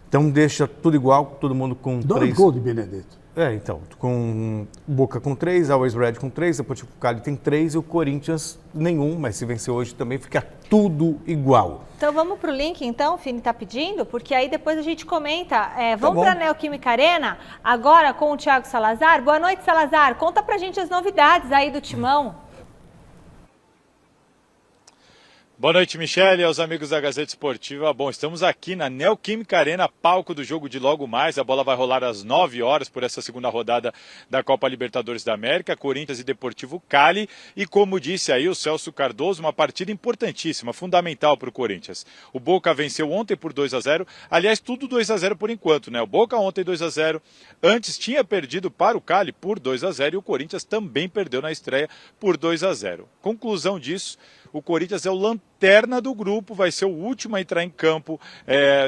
Então deixa tudo igual, todo mundo com 2 gols de Benedetto. Então, com Boca com 3, Always Red com 3, depois o Cali tem 3 e o Corinthians nenhum, mas se vencer hoje também fica tudo igual. Então vamos pro link então, o Fini tá pedindo, porque aí depois a gente comenta. Vamos bom. pra Neoquímica Arena, agora com o Thiago Salazar. Boa noite, Salazar. Conta pra gente as novidades aí do Timão. Boa noite, Michele, aos amigos da Gazeta Esportiva. Bom, estamos aqui na Neoquímica Arena, palco do jogo de logo mais. A bola vai rolar às 9 horas por essa segunda rodada da Copa Libertadores da América, Corinthians e Deportivo Cali. E como disse aí o Celso Cardoso, uma partida importantíssima, fundamental para o Corinthians. O Boca venceu ontem por 2-0. Aliás, tudo 2-0 por enquanto, né? O Boca ontem 2-0. Antes tinha perdido para o Cali por 2-0 e o Corinthians também perdeu na estreia por 2-0. Conclusão disso, o Corinthians é o lanterna do grupo, vai ser o último a entrar em campo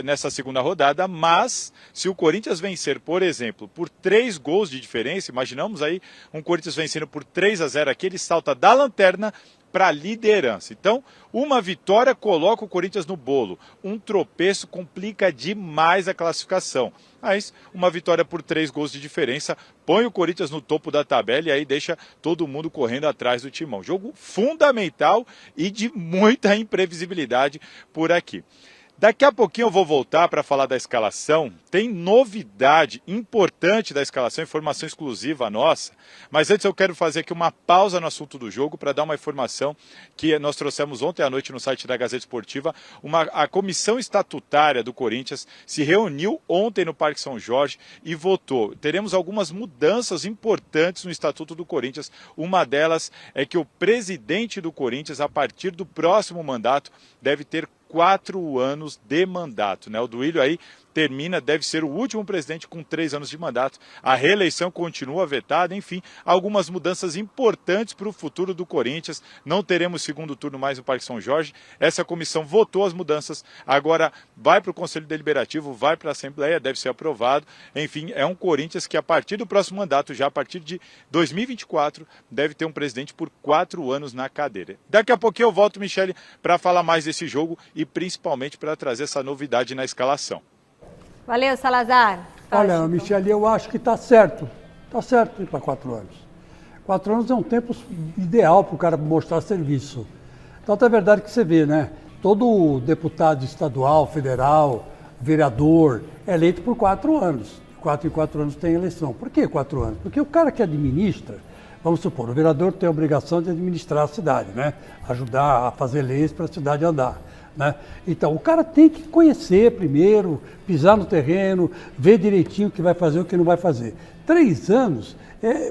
nessa segunda rodada, mas se o Corinthians vencer, por exemplo, por 3 gols de diferença, imaginamos aí um Corinthians vencendo por 3-0 aqui, ele salta da lanterna para a liderança. Então, uma vitória coloca o Corinthians no bolo, um tropeço complica demais a classificação. Mas uma vitória por 3 gols de diferença põe o Corinthians no topo da tabela e aí deixa todo mundo correndo atrás do Timão. Jogo fundamental e de muita imprevisibilidade por aqui. Daqui a pouquinho eu vou voltar para falar da escalação. Tem novidade importante da escalação, informação exclusiva nossa. Mas antes eu quero fazer aqui uma pausa no assunto do jogo para dar uma informação que nós trouxemos ontem à noite no site da Gazeta Esportiva. A comissão estatutária do Corinthians se reuniu ontem no Parque São Jorge e votou. Teremos algumas mudanças importantes no Estatuto do Corinthians. Uma delas é que o presidente do Corinthians, a partir do próximo mandato, deve ter 4 anos de mandato, né? O Duílio aí termina, deve ser o último presidente com 3 anos de mandato. A reeleição continua vetada, enfim, algumas mudanças importantes para o futuro do Corinthians. Não teremos segundo turno mais no Parque São Jorge. Essa comissão votou as mudanças, agora vai para o Conselho Deliberativo, vai para a Assembleia, deve ser aprovado. Enfim, é um Corinthians que a partir do próximo mandato, já a partir de 2024, deve ter um presidente por 4 anos na cadeira. Daqui a pouquinho eu volto, Michele, para falar mais desse jogo e principalmente para trazer essa novidade na escalação. Valeu, Salazar. Olha, Michele, eu acho que está certo. Está certo ir para 4 anos. 4 anos é um tempo ideal para o cara mostrar serviço. Então, é verdade que você vê, né? Todo deputado estadual, federal, vereador, é eleito por 4 anos. 4 em 4 anos tem eleição. Por que 4 anos? Porque o cara que administra, vamos supor, o vereador tem a obrigação de administrar a cidade, né? Ajudar a fazer leis para a cidade andar. Né? Então, o cara tem que conhecer primeiro, pisar no terreno, ver direitinho o que vai fazer e o que não vai fazer. 3 anos é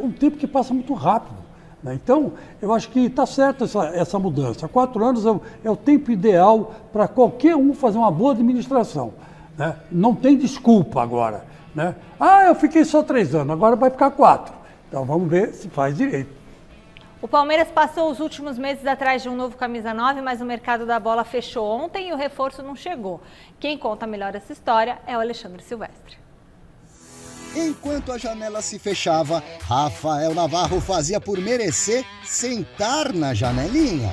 um tempo que passa muito rápido. Né? Então, eu acho que está certa essa mudança. 4 anos é o tempo ideal para qualquer um fazer uma boa administração. Né? Não tem desculpa agora. Né? Eu fiquei só 3 anos, agora vai ficar 4. Então, vamos ver se faz direito. O Palmeiras passou os últimos meses atrás de um novo camisa 9, mas o mercado da bola fechou ontem e o reforço não chegou. Quem conta melhor essa história é o Alexandre Silvestre. Enquanto a janela se fechava, Rafael Navarro fazia por merecer sentar na janelinha.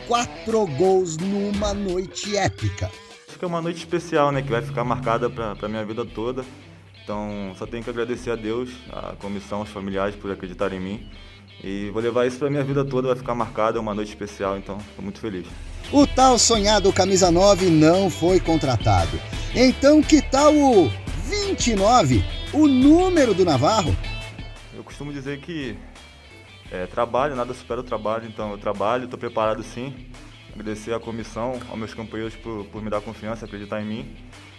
4 gols numa noite épica. Acho que é uma noite especial, né, que vai ficar marcada para minha vida toda. Então, só tenho que agradecer a Deus, a comissão, os familiares por acreditarem em mim. E vou levar isso para minha vida toda, vai ficar marcada, é uma noite especial, então estou muito feliz. O tal sonhado camisa 9 não foi contratado. Então que tal o 29, o número do Navarro? Eu costumo dizer que trabalho, nada supera o trabalho, então eu trabalho, estou preparado sim. Agradecer à comissão, aos meus companheiros por me dar confiança, acreditar em mim.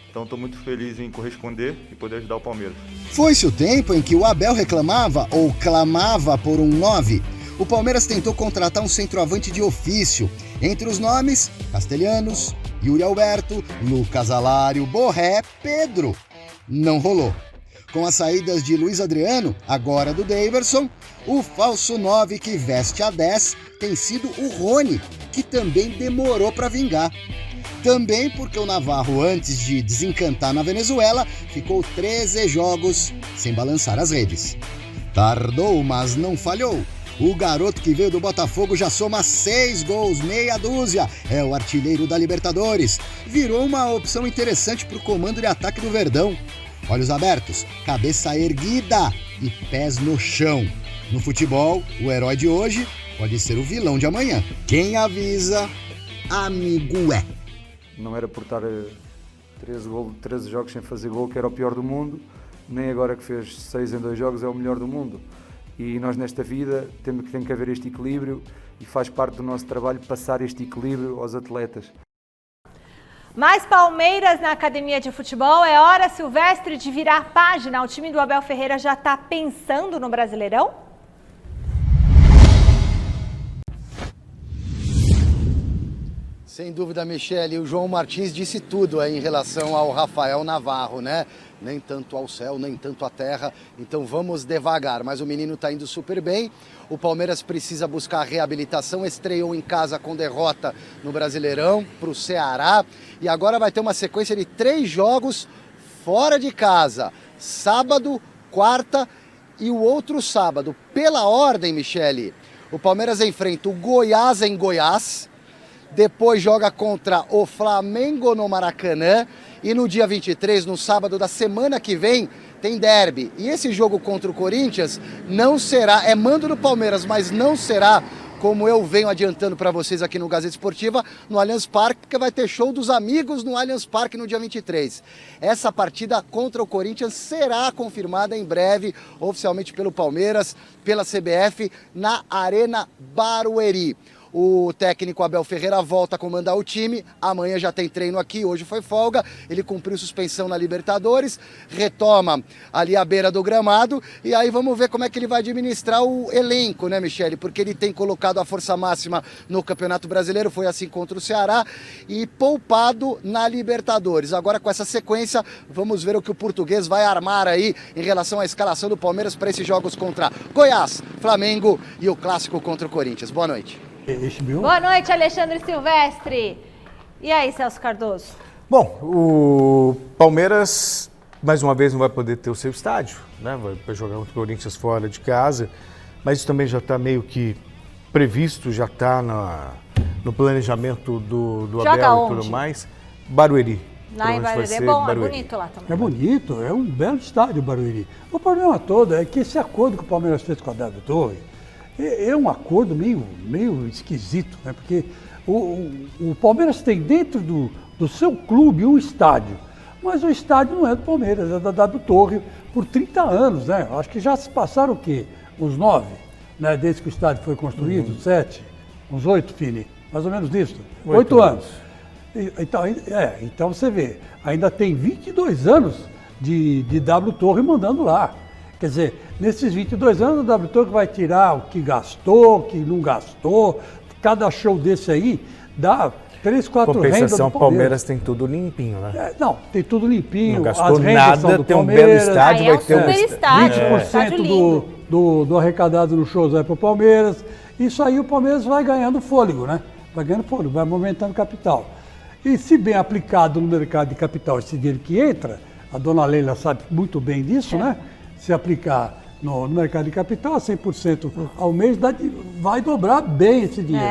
Então estou muito feliz em corresponder e poder ajudar o Palmeiras. Foi-se o tempo em que o Abel reclamava ou clamava por um 9. O Palmeiras tentou contratar um centroavante de ofício. Entre os nomes, Castelhanos, Yuri Alberto, Lucas Alário, Borré, Pedro. Não rolou. Com as saídas de Luiz Adriano, agora do Daverson, o falso 9 que veste a 10 tem sido o Rony, que também demorou para vingar. Também porque o Navarro, antes de desencantar na Venezuela, ficou 13 jogos sem balançar as redes. Tardou, mas não falhou. O garoto que veio do Botafogo já soma 6 gols, meia dúzia. É o artilheiro da Libertadores. Virou uma opção interessante para o comando de ataque do Verdão. Olhos abertos, cabeça erguida e pés no chão. No futebol, o herói de hoje pode ser o vilão de amanhã. Quem avisa, amigo é. Não era por estar 13 jogos sem fazer gol que era o pior do mundo, nem agora que fez 6 em 2 jogos é o melhor do mundo. E nós nesta vida tem que haver este equilíbrio e faz parte do nosso trabalho passar este equilíbrio aos atletas. Mais Palmeiras na academia de futebol. É hora, Silvestre, de virar página. O time do Abel Ferreira já está pensando no Brasileirão? Sem dúvida, Michele, o João Martins disse tudo aí em relação ao Rafael Navarro, né? Nem tanto ao céu, nem tanto à terra, então vamos devagar, mas o menino tá indo super bem. O Palmeiras precisa buscar reabilitação, estreou em casa com derrota no Brasileirão para o Ceará e agora vai ter uma sequência de 3 jogos fora de casa, sábado, quarta e o outro sábado. Pela ordem, Michele, o Palmeiras enfrenta o Goiás em Goiás, depois joga contra o Flamengo no Maracanã e no dia 23, no sábado da semana que vem, tem derby. E esse jogo contra o Corinthians não será, é mando do Palmeiras, mas não será, como eu venho adiantando para vocês aqui no Gazeta Esportiva, no Allianz Parque, porque vai ter show dos amigos no Allianz Parque no dia 23. Essa partida contra o Corinthians será confirmada em breve, oficialmente pelo Palmeiras, pela CBF, na Arena Barueri. O técnico Abel Ferreira volta a comandar o time, amanhã já tem treino aqui, hoje foi folga, ele cumpriu suspensão na Libertadores, retoma ali à beira do gramado e aí vamos ver como é que ele vai administrar o elenco, né, Michele? Porque ele tem colocado a força máxima no Campeonato Brasileiro, foi assim contra o Ceará, e poupado na Libertadores. Agora com essa sequência, vamos ver o que o português vai armar aí em relação à escalação do Palmeiras para esses jogos contra Goiás, Flamengo e o clássico contra o Corinthians. Boa noite. Boa noite, Alexandre Silvestre. E aí, Celso Cardoso? Bom, o Palmeiras, mais uma vez, não vai poder ter o seu estádio, né? Vai jogar contra o Corinthians fora de casa, mas isso também já está meio que previsto, já está no planejamento do Abel e tudo mais. Barueri. Lá em Barueri é bom, Barueri. É bonito lá também. É bonito, é um belo estádio, Barueri. O problema todo é que esse acordo que o Palmeiras fez com a W Torre é um acordo meio esquisito, né? Porque o Palmeiras tem dentro do seu clube um estádio, mas o estádio não é do Palmeiras, é da W Torre por 30 anos, né? Acho que já se passaram o quê? Uns 9, né? Desde que o estádio foi construído, 7, uns 8, Fini, mais ou menos isso, 8 anos. Então você vê, ainda tem 22 anos de W Torre mandando lá. Quer dizer, nesses 22 anos, a W Torre vai tirar o que gastou, o que não gastou. Cada show desse aí dá 3, 4 rendas do Compensação, Palmeiras tem tudo limpinho, né? Não, tem tudo limpinho. Não gastou nada, tem um belo estádio, vai ter um estádio. 20% do arrecadado no show vai para o Palmeiras. Isso aí o Palmeiras vai ganhando fôlego, né? Vai ganhando fôlego, vai movimentando capital. E se bem aplicado no mercado de capital esse dinheiro que entra, a dona Leila sabe muito bem disso, né? Se aplicar no mercado de capital a 100% ao mês, vai dobrar bem esse dinheiro.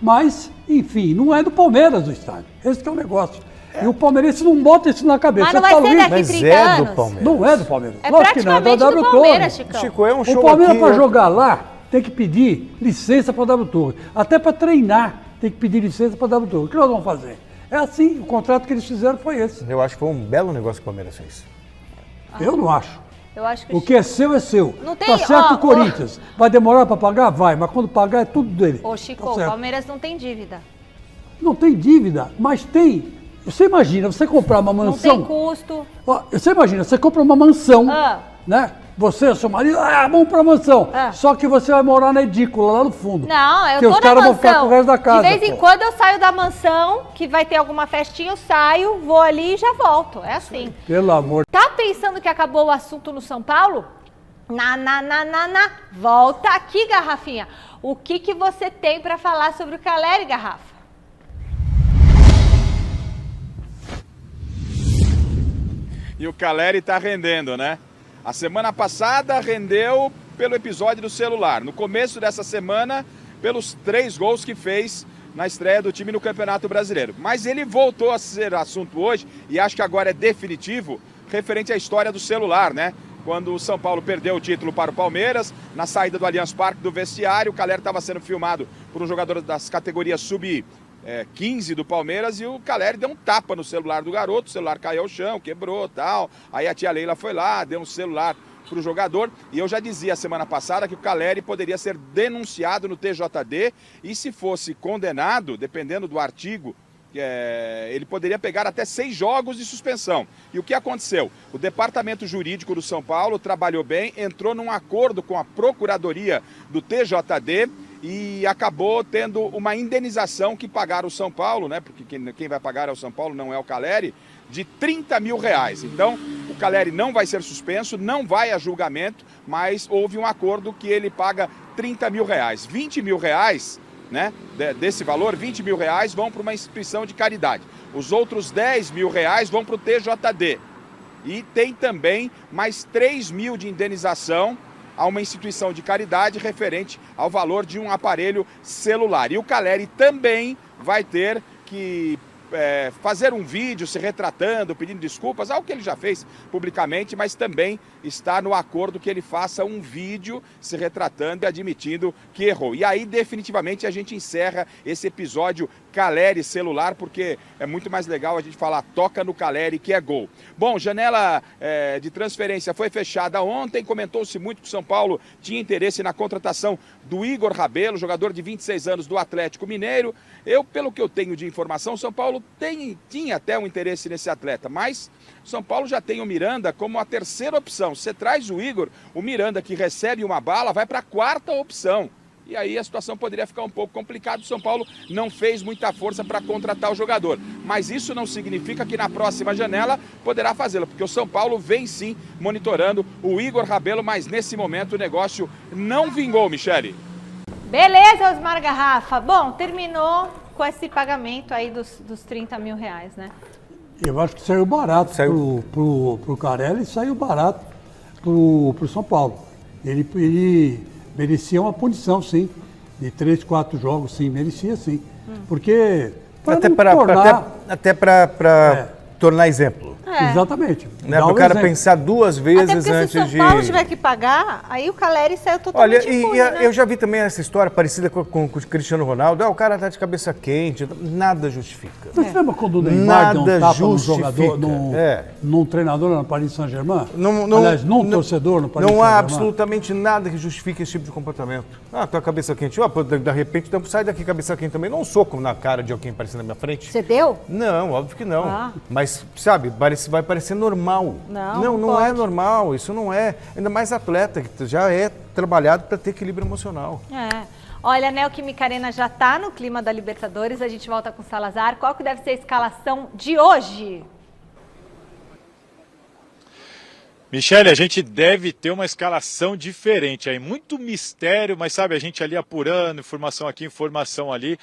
Mas, enfim, não é do Palmeiras o estádio. Esse que é o negócio. E o palmeirense não bota isso na cabeça. Mas não vai ser daqui 30 anos. Do Palmeiras. Não é do Palmeiras. É praticamente do Palmeiras, Chicão. Chico, é um show o Palmeiras, aqui, para jogar lá, tem que pedir licença para a W Torre. Até para treinar, tem que pedir licença para a W Torre. O que nós vamos fazer? É assim, o contrato que eles fizeram foi esse. Eu acho que foi um belo negócio que o Palmeiras fez. Eu não acho. Eu acho que o que é seu é seu. Não tem, tá certo o Corinthians. Vai demorar para pagar? Vai, mas quando pagar é tudo dele. Ô, Chico, o Palmeiras não tem dívida. Não tem dívida, mas tem. Você imagina, você comprar uma mansão. Não tem custo. Você imagina, você compra uma mansão, né? Você, seu marido, vamos pra mansão. Só que você vai morar na edícula, lá no fundo. Não, eu tô na mansão. Porque os caras vão ficar com o resto da casa. De vez em quando eu saio da mansão, que vai ter alguma festinha, eu saio, vou ali e já volto. É assim. Pelo amor. Tá pensando que acabou o assunto no São Paulo? Volta aqui, Garrafinha. O que você tem pra falar sobre o Caleri, Garrafa? E o Caleri tá rendendo, né? A semana passada rendeu pelo episódio do celular. No começo dessa semana, pelos 3 gols que fez na estreia do time no Campeonato Brasileiro. Mas ele voltou a ser assunto hoje, e acho que agora é definitivo, referente à história do celular, né? Quando o São Paulo perdeu o título para o Palmeiras, na saída do Allianz Parque do vestiário, o Caleri estava sendo filmado por um jogador das categorias sub-15 do Palmeiras, e o Caleri deu um tapa no celular do garoto, o celular caiu ao chão, quebrou, tal. Aí a tia Leila foi lá, deu um celular para o jogador, e eu já dizia semana passada que o Caleri poderia ser denunciado no TJD, e se fosse condenado, dependendo do artigo, ele poderia pegar até 6 jogos de suspensão. E o que aconteceu? O departamento jurídico do São Paulo trabalhou bem, entrou num acordo com a procuradoria do TJD e acabou tendo uma indenização que pagaram o São Paulo, né? Porque quem vai pagar é o São Paulo, não é o Caleri, de R$30 mil. Então, o Caleri não vai ser suspenso, não vai a julgamento, mas houve um acordo que ele paga R$30 mil. R$20 mil, né, desse valor, R$20 mil vão para uma instituição de caridade. Os outros R$10 mil vão para o TJD. E tem também mais R$3 mil de indenização a uma instituição de caridade referente ao valor de um aparelho celular. E o Caleri também vai ter que fazer um vídeo se retratando, pedindo desculpas, algo que ele já fez publicamente, mas também está no acordo que ele faça um vídeo se retratando e admitindo que errou. E aí, definitivamente, a gente encerra esse episódio Caleri celular, porque é muito mais legal a gente falar toca no Caleri, que é gol. Bom, janela de transferência foi fechada ontem, comentou-se muito que o São Paulo tinha interesse na contratação do Igor Rabelo, jogador de 26 anos do Atlético Mineiro. Pelo que eu tenho de informação, o São Paulo tinha até um interesse nesse atleta, mas o São Paulo já tem o Miranda como a terceira opção. Se você traz o Igor, o Miranda, que recebe uma bala, vai para a quarta opção. E aí a situação poderia ficar um pouco complicada. O São Paulo não fez muita força para contratar o jogador. Mas isso não significa que na próxima janela poderá fazê-lo, porque o São Paulo vem sim monitorando o Igor Rabelo, mas nesse momento o negócio não vingou, Michele. Beleza, Osmar Garrafa. Bom, terminou com esse pagamento aí dos R$30 mil, né? Eu acho que saiu barato pro Carelli, saiu barato pro São Paulo. Ele merecia uma punição, sim, de 3, 4 jogos, sim, merecia sim. Porque até para tornar exemplo. Exatamente. Né, para o cara pensar 2 vezes antes de... se o São Paulo tiver que pagar, aí o Caleri saiu totalmente impune, né? Eu já vi também essa história parecida com o Cristiano Ronaldo. O cara tá de cabeça quente, nada justifica. Você lembra quando o Neymar deu um tapa no jogador, num treinador no Paris Saint-Germain? Aliás, num torcedor no Paris Saint-Germain? Não há absolutamente nada que justifique esse tipo de comportamento. Tua cabeça quente. De repente, então sai daqui cabeça quente também. Não um soco na cara de alguém aparecendo na minha frente. Você deu? Não, óbvio que não. Mas, sabe, vai parecer normal. Não é normal, isso não é. Ainda mais atleta, que já é trabalhado para ter equilíbrio emocional. Olha, a Neoquímica Arena já está no clima da Libertadores, a gente volta com o Salazar. Qual que deve ser a escalação de hoje? Michele, a gente deve ter uma escalação diferente aí. Muito mistério, mas sabe, a gente ali apurando, informação aqui, informação ali.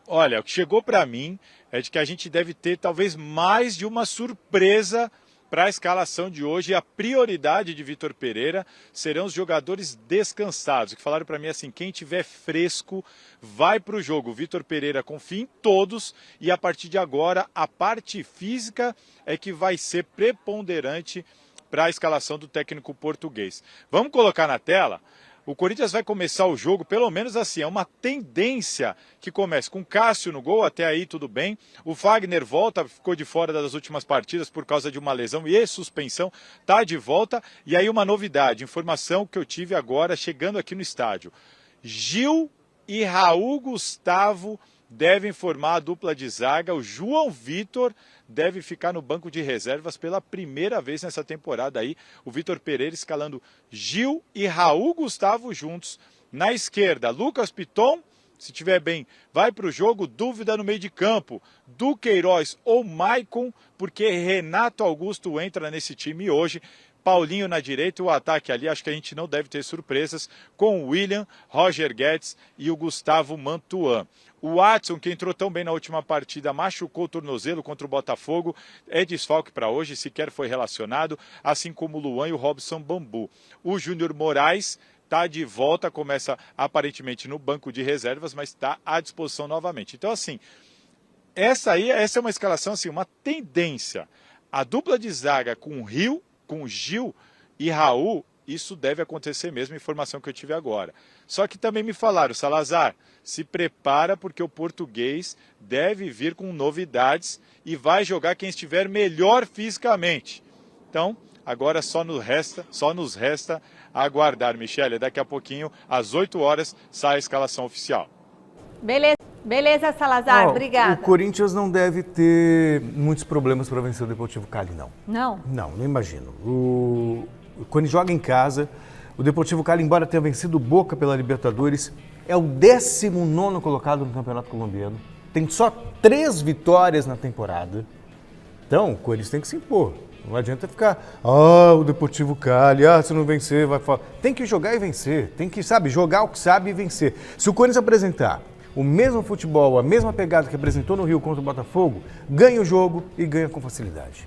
Olha, o que chegou para mim é de que a gente deve ter talvez mais de uma surpresa para a escalação de hoje. E a prioridade de Vitor Pereira serão os jogadores descansados, que falaram para mim assim, quem tiver fresco vai para o jogo. O Vitor Pereira confia em todos e a partir de agora a parte física é que vai ser preponderante para a escalação do técnico português. Vamos colocar na tela? O Corinthians vai começar o jogo, pelo menos assim, é uma tendência que comece com Cássio no gol, até aí tudo bem. O Fagner volta, ficou de fora das últimas partidas por causa de uma lesão e suspensão, está de volta. E aí uma novidade, informação que eu tive agora chegando aqui no estádio. Gil e Raul Gustavo devem formar a dupla de zaga. O João Vitor deve ficar no banco de reservas pela primeira vez nessa temporada aí. O Vitor Pereira escalando Gil e Raul Gustavo juntos. Na esquerda, Lucas Piton, se tiver bem, vai para o jogo. Dúvida no meio de campo, Duqueiroz ou Maicon, porque Renato Augusto entra nesse time hoje. Paulinho na direita, o ataque ali, acho que a gente não deve ter surpresas, com o William, Roger Guedes e o Gustavo Mantuan. O Watson, que entrou tão bem na última partida, machucou o tornozelo contra o Botafogo, é desfalque para hoje, sequer foi relacionado, assim como o Luan e o Robson Bambu. O Júnior Moraes está de volta, começa aparentemente no banco de reservas, mas está à disposição novamente. Então, assim, essa é uma escalação, assim, uma tendência. A dupla de zaga com Gil e Raul, isso deve acontecer mesmo, informação que eu tive agora. Só que também me falaram, Salazar, se prepara porque o português deve vir com novidades e vai jogar quem estiver melhor fisicamente. Então, agora só nos resta aguardar, Michele. Daqui a pouquinho, às 8 horas, sai a escalação oficial. Beleza, Salazar, obrigada. O Corinthians não deve ter muitos problemas para vencer o Deportivo Cali, não. Não? Não imagino. Quando joga em casa, o Deportivo Cali, embora tenha vencido o Boca pela Libertadores, é o 19º colocado no Campeonato Colombiano. Tem só 3 vitórias na temporada. Então, o Corinthians tem que se impor. Não adianta ficar, o Deportivo Cali, se não vencer, vai falar. Tem que jogar e vencer. Tem que, jogar o que sabe e vencer. Se o Corinthians apresentar o mesmo futebol, a mesma pegada que apresentou no Rio contra o Botafogo, ganha o jogo e ganha com facilidade.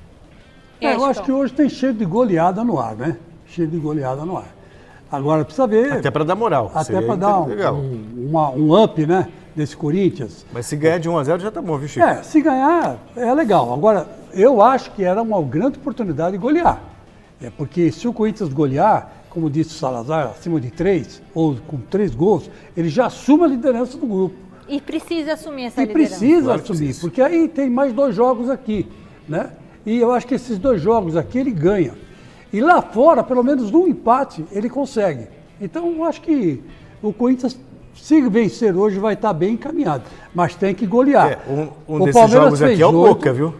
Eu acho que hoje tem cheio de goleada no ar, né? Cheio de goleada no ar. Agora precisa ver. Até para dar moral. Até para dar um up, né? Desse Corinthians. Mas se ganhar de 1-0 já tá bom, viu, Chico? Se ganhar é legal. Agora, eu acho que era uma grande oportunidade de golear. Porque se o Corinthians golear, como disse o Salazar, acima de 3, ou com 3 gols, ele já assume a liderança do grupo. E precisa assumir essa liderança. Precisa assumir, porque aí tem mais 2 jogos aqui, né? E eu acho que esses 2 jogos aqui ele ganha. E lá fora, pelo menos um empate, ele consegue. Então, eu acho que o Corinthians, se vencer hoje, vai estar bem encaminhado. Mas tem que golear. Um desses jogos aqui é o Boca, viu?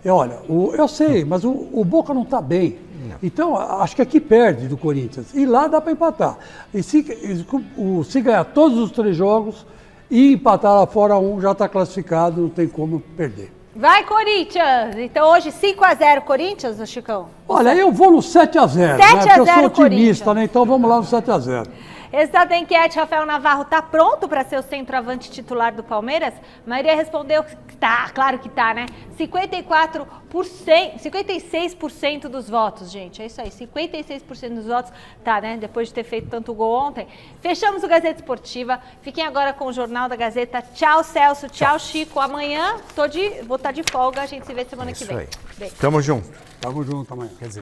Olha, eu sei, mas o Boca não está bem. Não. Então, acho que aqui perde do Corinthians. E lá dá para empatar. E se ganhar todos os 3 jogos e empatar lá fora um, já está classificado, não tem como perder. Vai, Corinthians! Então hoje 5-0 Corinthians, Chicão? Olha, eu vou no 7-0, né? Porque eu sou otimista, né? Então vamos lá no 7-0. Resultado da enquete, Rafael Navarro está pronto para ser o centroavante titular do Palmeiras? A maioria respondeu que tá, claro que tá, né? 56% dos votos, gente, é isso aí, 56% dos votos, tá, né? Depois de ter feito tanto gol ontem. Fechamos o Gazeta Esportiva, fiquem agora com o Jornal da Gazeta. Tchau, Celso, tchau, Chico. Amanhã vou estar de folga, a gente se vê semana que vem. Isso aí. Tamo junto. Tamo junto amanhã. Quer dizer...